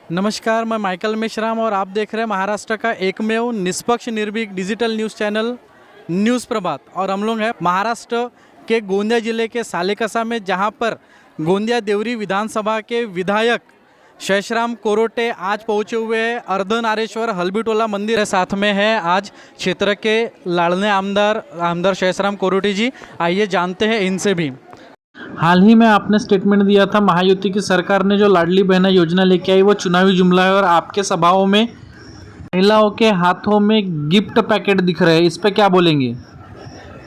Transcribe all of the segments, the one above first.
नमस्कार, मैं माइकल मेश्राम और आप देख रहे हैं महाराष्ट्र का एकमेव निष्पक्ष निर्भीक डिजिटल न्यूज़ चैनल न्यूज़ प्रभात। और हम लोग हैं महाराष्ट्र के गोंदिया जिले के सालेकसा में, जहां पर गोंदिया देवरी विधानसभा के विधायक शेषराम कोरोटे आज पहुंचे हुए हैं। अर्धनारेश्वर हल्बीटोला मंदिर है, साथ में है आज क्षेत्र के लाड़ने आमदार शेषराम कोरोटे जी। आइए जानते हैं इनसे भी। हाल ही में आपने स्टेटमेंट दिया था, महायुति की सरकार ने जो लाडली बहना योजना लेके आई वो चुनावी जुमला है, और आपके सभाओं में महिलाओं के हाथों में गिफ्ट पैकेट दिख रहे हैं, इस पे क्या बोलेंगे?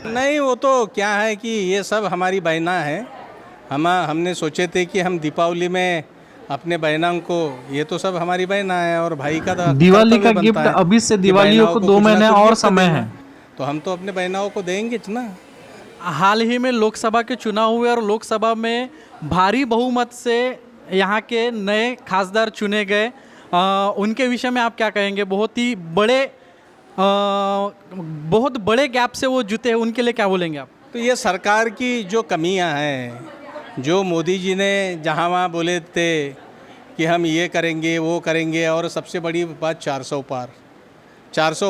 नहीं, वो तो क्या है कि ये सब हमारी बहना है। हमने सोचे थे कि हम दीपावली में अपने बहनों को, ये तो सब हमारी बहना है और भाई का दिवाली का कर्तव्य गिफ्ट बनता है अभी से कि दिवालियों बहनों को को 2 कुछ ना महीने कुछ और गिफ्ट समय देना। है। तो हम तो अपने बहनों को देंगे ना। हाल ही में लोकसभा के चुनाव हुए और लोकसभा में भारी बहुमत से यहाँ के नए खासदार चुने गए। उनके विषय में आप क्या कहेंगे? बहुत बड़े गैप से वो जीते हैं, उनके लिए क्या बोलेंगे आप? तो ये सरकार की जो कमियां हैं, जो मोदी जी ने जहां वहाँ बोले थे कि हम ये करेंगे वो करेंगे, और सबसे बड़ी बात 400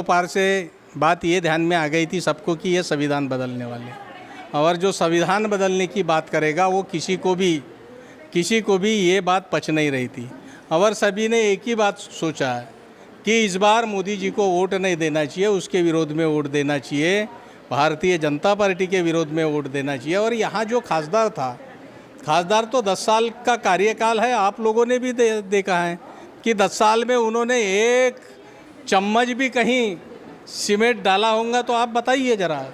पार से बात ये ध्यान में आ गई थी सबको कि ये संविधान बदलने वाले, और जो संविधान बदलने की बात करेगा वो किसी को भी ये बात पच नहीं रही थी। और सभी ने एक ही बात सोचा है कि इस बार मोदी जी को वोट नहीं देना चाहिए, उसके विरोध में वोट देना चाहिए, भारतीय जनता पार्टी के विरोध में वोट देना चाहिए। और यहाँ जो खासदार तो 10 साल का कार्यकाल है, आप लोगों ने भी देखा है कि 10 साल में उन्होंने एक चम्मच भी कहीं सीमेंट डाला होगा तो आप बताइए ज़रा।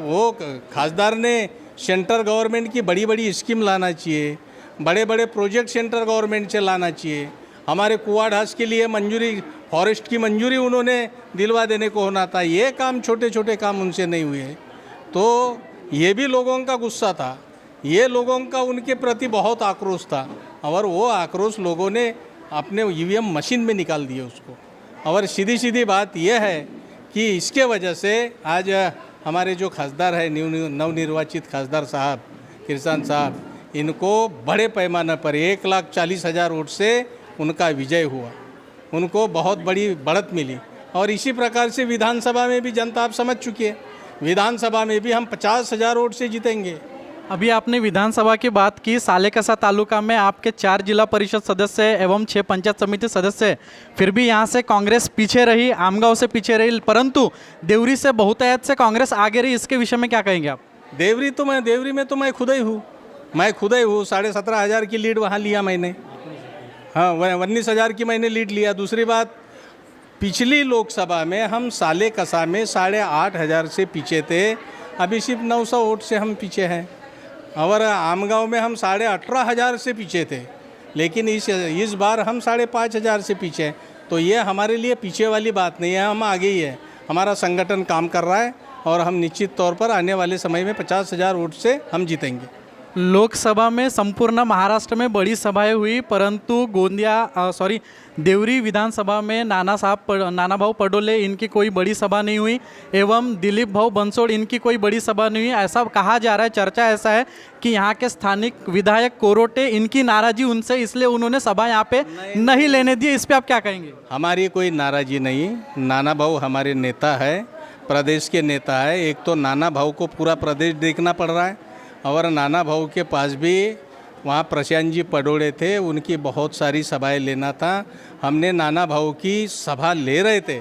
वो खासदार ने सेंट्रल गवर्नमेंट की बड़ी बड़ी स्कीम लाना चाहिए, बड़े बड़े प्रोजेक्ट सेंट्रल गवर्नमेंट से लाना चाहिए। हमारे कुआँ ढास के लिए मंजूरी, फॉरेस्ट की मंजूरी उन्होंने दिलवा देने को होना था। ये काम, छोटे छोटे काम उनसे नहीं हुए। तो ये भी लोगों का गुस्सा था, ये लोगों का उनके प्रति बहुत आक्रोश था, और वो आक्रोश लोगों ने अपने ईवीएम मशीन में निकाल दिए उसको। और सीधी बात यह है कि इसके वजह से आज हमारे जो खासदार है, नवनिर्वाचित खासदार साहब किरसान साहब, इनको बड़े पैमाने पर 1,40,000 वोट से उनका विजय हुआ, उनको बहुत बड़ी बढ़त मिली। और इसी प्रकार से विधानसभा में भी जनता आप समझ चुकी है, विधानसभा में भी हम 50,000 वोट से जीतेंगे। अभी आपने विधानसभा की बात की। सालेकसा तालुका में आपके 4 जिला परिषद सदस्य एवं 6 पंचायत समिति सदस्य, फिर भी यहाँ से कांग्रेस पीछे रही, आमगांव से पीछे रही, परंतु देवरी से बहुतायत से कांग्रेस आगे रही। इसके विषय में क्या कहेंगे आप? देवरी में तो मैं खुद ही हूँ 17,500 की लीड वहाँ लिया मैंने। हाँ, 19,000 की मैंने लीड लिया। दूसरी बात, पिछली लोकसभा में हम सालेकसा में 8,500 से पीछे थे, अभी सिर्फ 900 वोट से हम पीछे हैं। और आमगांव में हम 18,500 से पीछे थे, लेकिन इस बार हम 5,500 से पीछे हैं। तो ये हमारे लिए पीछे वाली बात नहीं है, हम आगे ही है। हमारा संगठन काम कर रहा है और हम निश्चित तौर पर आने वाले समय में 50,000 वोट से हम जीतेंगे। लोकसभा में संपूर्ण महाराष्ट्र में बड़ी सभाएं हुई, परंतु देवरी विधानसभा में नाना भाऊ पटोले इनकी कोई बड़ी सभा नहीं हुई, एवं दिलीप भाऊ बंसोड़ इनकी कोई बड़ी सभा नहीं हुई। ऐसा कहा जा रहा है, चर्चा ऐसा है कि यहाँ के स्थानिक विधायक कोरोटे, इनकी नाराजी उनसे, इसलिए उन्होंने सभा यहाँ पे नहीं लेने दी। इस पर आप क्या कहेंगे? हमारी कोई नाराजी नहीं, नाना भाऊ हमारे नेता है, प्रदेश के नेता है। एक तो नाना भाऊ को पूरा प्रदेश देखना पड़ रहा है, और नाना भाऊ के पास भी वहाँ प्रशांत जी पडोले थे, उनकी बहुत सारी सभाएं लेना था। हमने नाना भाऊ की सभा ले रहे थे,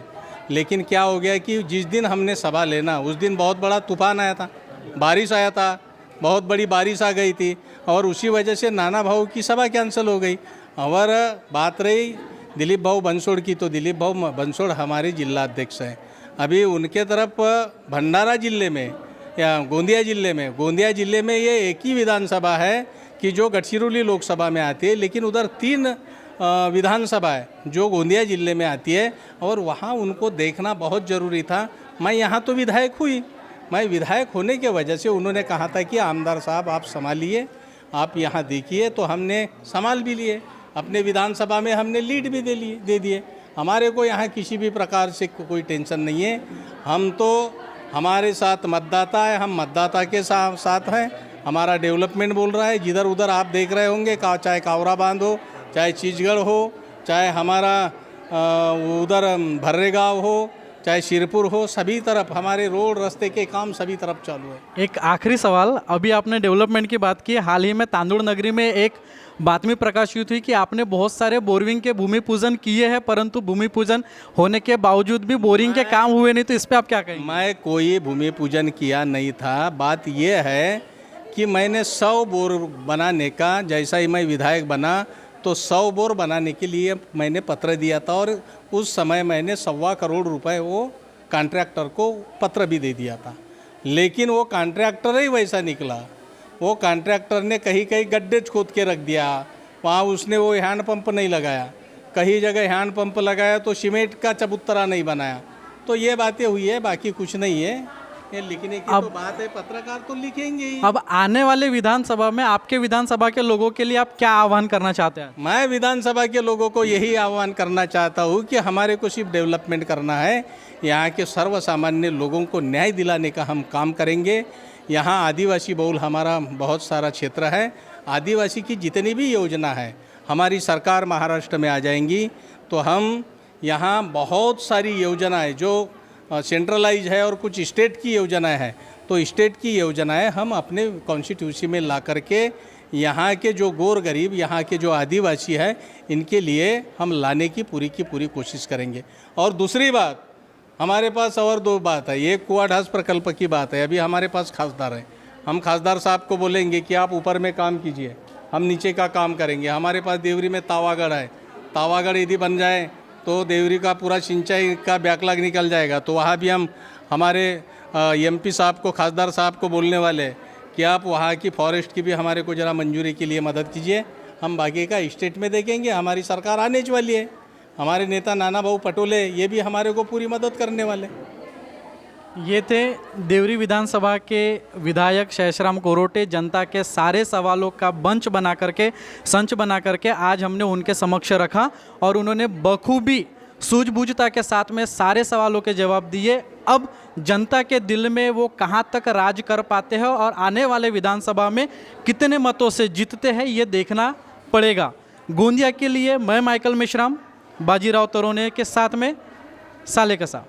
लेकिन क्या हो गया कि जिस दिन हमने सभा लेना उस दिन बहुत बड़ा तूफान आया था, बारिश आया था, बहुत बड़ी बारिश आ गई थी, और उसी वजह से नाना भाऊ की सभा कैंसिल हो गई। और बात रही दिलीप भाऊ बंसोड़ की, तो दिलीप भाऊ बंसोड़ हमारे जिला अध्यक्ष हैं। अभी उनके तरफ भंडारा जिले में या गोंदिया जिले में ये एक ही विधानसभा है कि जो गढ़चिरौली लोकसभा में आती है, लेकिन उधर 3 विधानसभा है जो गोंदिया जिले में आती है, और वहाँ उनको देखना बहुत ज़रूरी था। मैं यहाँ तो विधायक हुई, मैं विधायक होने के वजह से उन्होंने कहा था कि आमदार साहब आप संभालिए, आप यहाँ देखिए, तो हमने संभाल भी लिए। अपने विधानसभा में हमने लीड भी दे दिए। हमारे को यहाँ किसी भी प्रकार से कोई टेंशन नहीं है। हम तो, हमारे साथ मतदाता है, हम मतदाता के साथ हैं। हमारा डेवलपमेंट बोल रहा है, जिधर उधर आप देख रहे होंगे, चाहे कावरा बांध हो, चाहे चीचगढ़ हो, चाहे हमारा उधर भर्रेगांव हो, चाहे शिरपुर हो, सभी तरफ हमारे रोड रास्ते के काम सभी तरफ चालू है। एक आखिरी सवाल, अभी आपने डेवलपमेंट की बात की, हाल ही में तांदुड़ नगरी में एक बातमी प्रकाशित हुई कि आपने बहुत सारे बोरिंग के भूमि पूजन किए हैं, परंतु भूमि पूजन होने के बावजूद भी बोरिंग के काम हुए नहीं, तो इस पे आप क्या कहेंगे? मैं कोई भूमि पूजन किया नहीं था। बात यह है कि मैंने 100 बोर बनाने का, जैसा ही मैं विधायक बना तो 100 बोर बनाने के लिए मैंने पत्र दिया था और उस समय मैंने 1.25 करोड़ रुपए वो कॉन्ट्रैक्टर को पत्र भी दे दिया था। लेकिन वो कॉन्ट्रैक्टर ही वैसा निकला। वो कॉन्ट्रैक्टर ने कहीं कहीं गड्ढे खोद के रख दिया, वहाँ उसने वो हैंड पंप नहीं लगाया, कहीं जगह हैंड पंप लगाया तो सीमेंट का चबूतरा नहीं बनाया। तो ये बातें हुई है, बाकी कुछ नहीं है। ये लिखने की तो बात है, पत्रकार तो लिखेंगे ही। अब आने वाले विधानसभा में आपके विधानसभा के लोगों के लिए आप क्या आह्वान करना चाहते हैं? मैं विधानसभा के लोगों को यही आह्वान करना चाहता हूँ कि हमारे को सिर्फ डेवलपमेंट करना है। यहाँ के सर्वसामान्य लोगों को न्याय दिलाने का हम काम करेंगे। यहाँ आदिवासी बहुल हमारा बहुत सारा क्षेत्र है। आदिवासी की जितनी भी योजना है हमारी सरकार महाराष्ट्र में आ जाएंगी तो हम यहाँ बहुत सारी योजनाएं जो सेंट्रलाइज है और कुछ स्टेट की योजनाएं हैं, तो स्टेट की योजनाएं हम अपने कॉन्स्टिट्यूंसी में ला करके यहाँ के जो गोर गरीब, यहाँ के जो आदिवासी है, इनके लिए हम लाने की पूरी कोशिश करेंगे। और दूसरी बात, हमारे पास और 2 बात है। एक कुआढ़ास प्रकल्प की बात है। अभी हमारे पास खासदार है, हम खासदार साहब को बोलेंगे कि आप ऊपर में काम कीजिए, हम नीचे का काम करेंगे। हमारे पास देवरी में तावागढ़ है, तावागढ़ यदि बन जाए तो देवरी का पूरा सिंचाई का बैकलॉग निकल जाएगा। तो वहाँ भी हम हमारे एमपी साहब को, खासदार साहब को बोलने वाले कि आप वहाँ की फॉरेस्ट की भी हमारे को ज़रा मंजूरी के लिए मदद कीजिए। हम बाकी का स्टेट में देखेंगे। हमारी सरकार आने वाली है, हमारे नेता नाना भाऊ पटोले ये भी हमारे को पूरी मदद करने वाले। ये थे देवरी विधानसभा के विधायक शेषराम कोरोटे। जनता के सारे सवालों का संच बना करके आज हमने उनके समक्ष रखा और उन्होंने बखूबी सूझबूझता के साथ में सारे सवालों के जवाब दिए। अब जनता के दिल में वो कहाँ तक राज कर पाते हैं और आने वाले विधानसभा में कितने मतों से जीतते हैं ये देखना पड़ेगा। गोंदिया के लिए मैं माइकल मेश्राम, बाजीराव तरोने के साथ में सालेकसा।